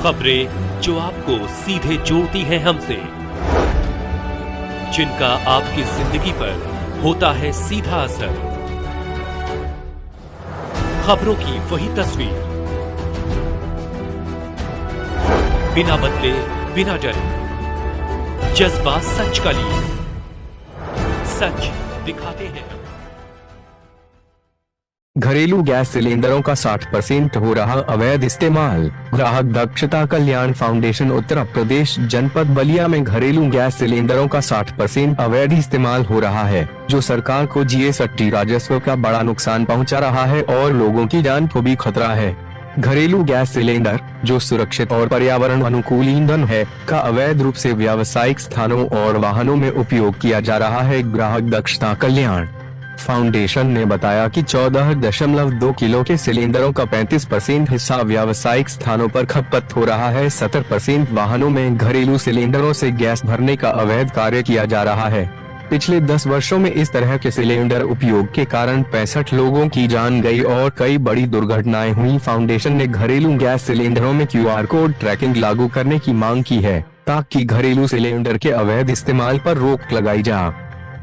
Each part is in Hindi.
खबरें जो आपको सीधे जोड़ती हैं हमसे, जिनका आपकी जिंदगी पर होता है सीधा असर। खबरों की वही तस्वीर, बिना बदले बिना डरे, जज्बा सच का लिए, सच दिखाते हैं। घरेलू गैस सिलेंडरों का 60% हो रहा अवैध इस्तेमाल। ग्राहक दक्षता कल्याण फाउंडेशन उत्तर प्रदेश जनपद बलिया में घरेलू गैस सिलेंडरों का 60% अवैध इस्तेमाल हो रहा है, जो सरकार को जीएसटी राजस्व का बड़ा नुकसान पहुंचा रहा है और लोगों की जान को भी खतरा है। घरेलू गैस सिलेंडर, जो सुरक्षित और पर्यावरण अनुकूल ईंधन है, का अवैध रूप से व्यावसायिक स्थानों और वाहनों में उपयोग किया जा रहा है। ग्राहक दक्षता कल्याण फाउंडेशन ने बताया कि 14.2 किलो के सिलेंडरों का 35% हिस्सा व्यावसायिक स्थानों पर खपत हो रहा है। 70% वाहनों में घरेलू सिलेंडरों से गैस भरने का अवैध कार्य किया जा रहा है। पिछले 10 वर्षों में इस तरह के सिलेंडर उपयोग के कारण 65 लोगों की जान गई और कई बड़ी दुर्घटनाएं हुई। फाउंडेशन ने घरेलू गैस सिलेंडरों में QR कोड ट्रैकिंग लागू करने की मांग की है, ताकि घरेलू सिलेंडर के अवैध इस्तेमाल पर रोक लगाई जा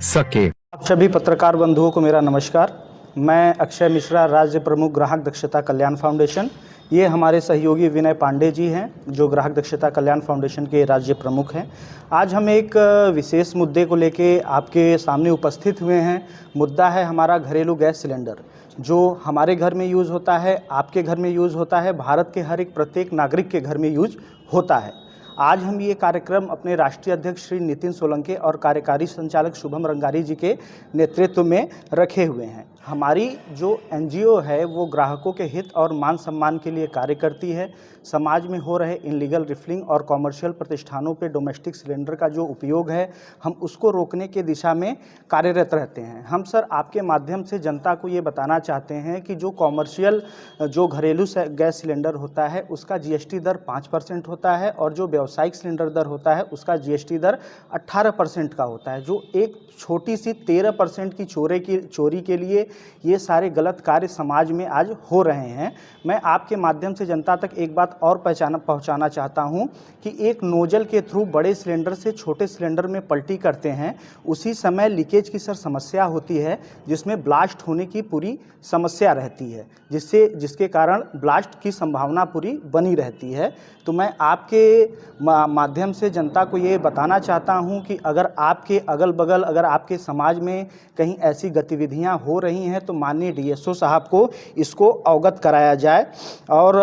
सके। आप सभी पत्रकार बंधुओं को मेरा नमस्कार। मैं अक्षय मिश्रा, राज्य प्रमुख ग्राहक दक्षता कल्याण फाउंडेशन। ये हमारे सहयोगी विनय पांडे जी हैं, जो ग्राहक दक्षता कल्याण फाउंडेशन के राज्य प्रमुख हैं। आज हम एक विशेष मुद्दे को लेके आपके सामने उपस्थित हुए हैं। मुद्दा है हमारा घरेलू गैस सिलेंडर, जो हमारे घर में यूज़ होता है, आपके घर में यूज़ होता है, भारत के हर एक प्रत्येक नागरिक के घर में यूज होता है। आज हम ये कार्यक्रम अपने राष्ट्रीय अध्यक्ष श्री नितिन सोलंके और कार्यकारी संचालक शुभम रंगारी जी के नेतृत्व में रखे हुए हैं। हमारी जो NGO है वो ग्राहकों के हित और मान सम्मान के लिए कार्य करती है। समाज में हो रहे इनलीगल रिफिलिंग और कॉमर्शियल प्रतिष्ठानों पे डोमेस्टिक सिलेंडर का जो उपयोग है, हम उसको रोकने के दिशा में कार्यरत रहते हैं। हम सर आपके माध्यम से जनता को ये बताना चाहते हैं कि जो कॉमर्शियल जो घरेलू गैस सिलेंडर होता है उसका GST दर 5% होता है और जो व्यावसायिक सिलेंडर दर होता है उसका GST दर 18% का होता है। जो एक छोटी सी 13% की चोरी के लिए ये सारे गलत कार्य समाज में आज हो रहे हैं। मैं आपके माध्यम से जनता तक एक बात और पहुंचाना चाहता हूं कि एक नोजल के थ्रू बड़े सिलेंडर से छोटे सिलेंडर में पलटी करते हैं, उसी समय लीकेज की सर समस्या होती है, जिसमें ब्लास्ट होने की पूरी समस्या रहती है, जिसके कारण ब्लास्ट की संभावना पूरी बनी रहती है। तो मैं आपके माध्यम से जनता को ये बताना चाहता हूं कि अगर आपके अगल बगल, अगर आपके समाज में कहीं ऐसी गतिविधियां हो रही हैं तो माननीय DSO साहब को इसको अवगत कराया जाए। और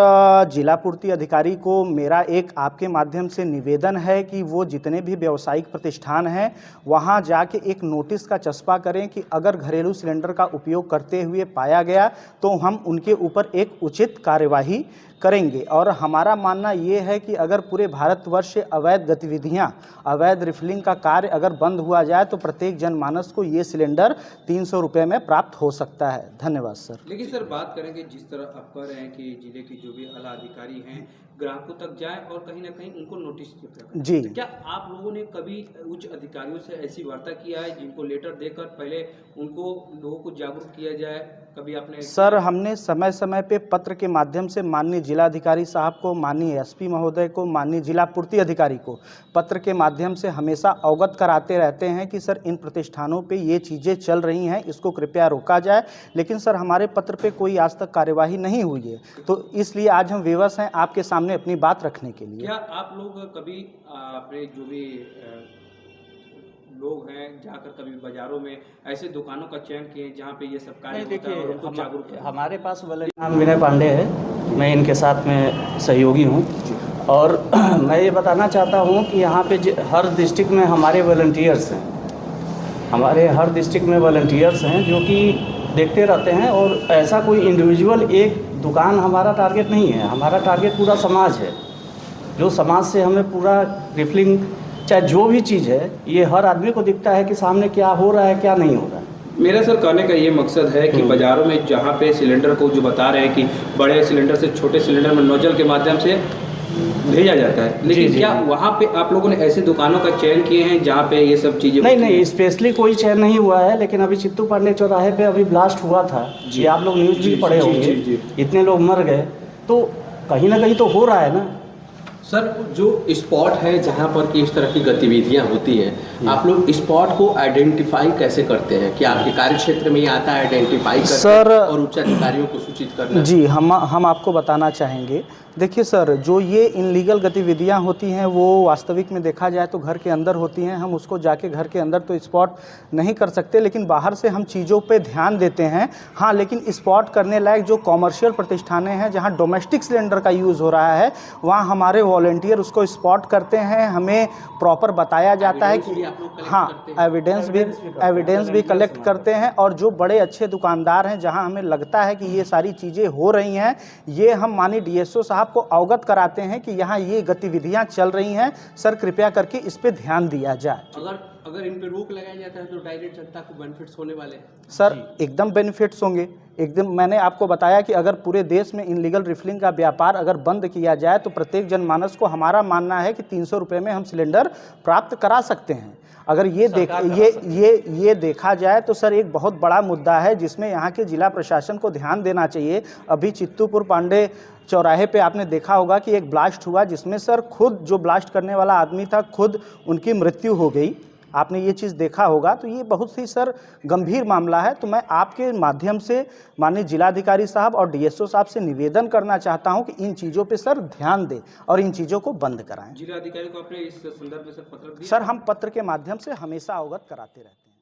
जिला पूर्ति अधिकारी को मेरा एक आपके माध्यम से निवेदन है कि वो जितने भी व्यावसायिक प्रतिष्ठान हैं वहां जाके एक नोटिस का चस्पा करें कि अगर घरेलू सिलेंडर का उपयोग करते हुए पाया गया तो हम उनके ऊपर एक उचित कार्यवाही करेंगे। और हमारा मानना ये है कि अगर पूरे भारतवर्ष से अवैध गतिविधियां, अवैध रिफिलिंग का कार्य अगर बंद हुआ जाए तो प्रत्येक जनमानस को ये सिलेंडर 300 रुपये में प्राप्त हो सकता है। धन्यवाद सर। लेकिन सर बात करेंगे जिस तरह आप कह रहे हैं कि जिले के जो भी आला अधिकारी हैं ग्राहकों तक जाएं और कहीं ना कहीं उनको नोटिस करें जी, तो क्या आप लोगों ने कभी उच्च अधिकारियों से ऐसी वार्ता किया है जिनको लेटर देकर पहले उनको लोगों को जागरूक किया जाए? कभी आपने? सर हमने समय समय पे पत्र के माध्यम से माननीय जिलाधिकारी साहब को, माननीय SP महोदय को, माननीय जिला पूर्ति अधिकारी को पत्र के माध्यम से हमेशा अवगत कराते रहते हैं कि सर इन प्रतिष्ठानों पे ये चीज़ें चल रही हैं, इसको कृपया रोका जाए। लेकिन सर हमारे पत्र पे कोई आज तक कार्यवाही नहीं हुई है, तो इसलिए आज हम विवश हैं आपके सामने अपनी बात रखने के लिए। क्या आप लोग कभी अपने जो भी लोग हैं जाकर कभी बाजारों में ऐसे दुकानों का चयन किए जहाँ पे ये सब कार्य होता है और उनको जागरूक करें? हमारे पास नाम विनय पांडे है, मैं इनके साथ में सहयोगी हूँ। और मैं ये बताना चाहता हूँ कि यहाँ पे हर डिस्ट्रिक्ट में हमारे वॉलंटियर्स हैं, हमारे हर डिस्ट्रिक्ट में वॉलंटियर्स हैं जो कि देखते रहते हैं। और ऐसा कोई इंडिविजुअल एक दुकान हमारा टारगेट नहीं है, हमारा टारगेट पूरा समाज है। जो समाज से हमें पूरा रिफिलिंग, चाहे जो भी चीज़ है, ये हर आदमी को दिखता है कि सामने क्या हो रहा है क्या नहीं हो रहा है। मेरा सर कहने का ये मकसद है कि बाज़ारों में जहाँ पे सिलेंडर को जो बता रहे हैं कि बड़े सिलेंडर से छोटे सिलेंडर में नोजल के माध्यम से भेजा जाता है, लेकिन क्या वहाँ पे आप लोगों ने ऐसे दुकानों का चयन किए हैं जहाँ पे ये सब चीज़ें? नहीं, स्पेशली कोई चयन नहीं हुआ है। लेकिन अभी चित्तू पांडे चौराहे पे अभी ब्लास्ट हुआ था, ये आप लोग न्यूज़ भी पढ़े होंगे, इतने लोग मर गए, तो कहीं ना कहीं तो हो रहा है ना। सर, जो स्पॉट है जहाँ पर कि इस तरह की गतिविधियाँ होती हैं, आप लोग स्पॉट को आइडेंटिफाई कैसे करते हैं? कि आपके कार्य क्षेत्र में ये आता है आइडेंटिफाई करते सर, हैं और उच्च अधिकारियों को सूचित करना? जी, हम आपको बताना चाहेंगे। देखिए सर, जो ये इनलीगल गतिविधियां होती हैं वो वास्तविक में देखा जाए तो घर के अंदर होती हैं। हम उसको जाके घर के अंदर तो स्पॉट नहीं कर सकते, लेकिन बाहर से हम चीज़ों पे ध्यान देते हैं। हाँ, लेकिन स्पॉट करने लायक जो कॉमर्शियल प्रतिष्ठानें हैं जहां डोमेस्टिक सिलेंडर का यूज़ हो रहा है, वहाँ हमारे वॉलंटियर उसको स्पॉट करते हैं। हमें प्रॉपर बताया जाता है कि हाँ, एविडेंस भी कलेक्ट करते हैं। और जो बड़े अच्छे दुकानदार हैं जहाँ हमें लगता है कि ये सारी चीज़ें हो रही हैं, ये हम माननीय डीएसओ साहब को अवगत कराते हैं कि यहाँ ये गतिविधियां चल रही हैं, सर कृपया करके इस पे ध्यान दिया जाए। अगर इन पे रोक लगाया जाता है तो डायरेक्ट जनता को बेनिफिट्स होने वाले हैं? सर एकदम बेनिफिट्स होंगे, एकदम। मैंने आपको बताया कि अगर पूरे देश में इनलीगल रिफिलिंग का व्यापार अगर बंद किया जाए तो प्रत्येक जनमानस को, हमारा मानना है कि 300 रुपये में हम सिलेंडर प्राप्त करा सकते हैं। अगर ये देखा जाए तो सर एक बहुत बड़ा मुद्दा है जिसमें यहाँ के जिला प्रशासन को ध्यान देना चाहिए। अभी चित्तूपुर पांडे चौराहे पे आपने देखा होगा कि एक ब्लास्ट हुआ जिसमें सर खुद जो ब्लास्ट करने वाला आदमी था, खुद उनकी मृत्यु हो गई। आपने ये चीज़ देखा होगा, तो ये बहुत ही सर गंभीर मामला है। तो मैं आपके माध्यम से माननीय जिलाधिकारी साहब और डीएसओ साहब से निवेदन करना चाहता हूं कि इन चीज़ों पे सर ध्यान दें और इन चीज़ों को बंद कराएं। जिलाधिकारी को आपने इस संदर्भ में सर पत्र दिया? सर हम पत्र के माध्यम से हमेशा अवगत कराते रहते हैं।